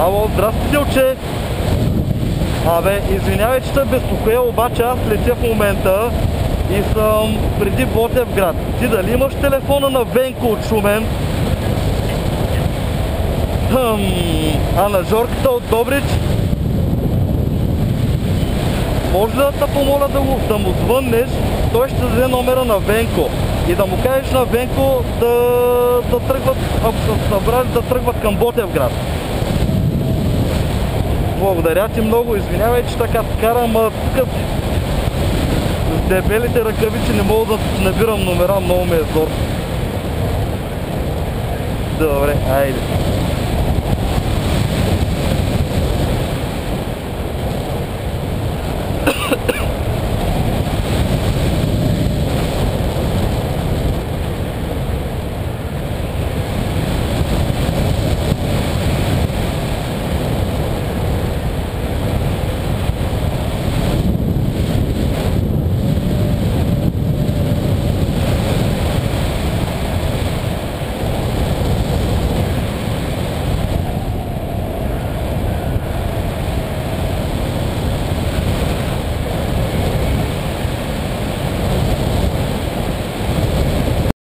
Ало, здрасти, Силче! Абе, извинявай, че те безпокоя, обаче аз летя в момента и съм преди Ботевград. Ти дали имаш телефона на Венко от Шумен? А на Жорката от Добрич? Може да те помоля да му звъннеш, той ще даде номера на Венко и да му кажеш на Венко да тръгват, ако са събрали, да тръгват към Ботевград. Благодаря ти много, извинявай, че така карам, тук с дебелите ръкавици не мога да набирам номера, много ме е зор. Добре, айде.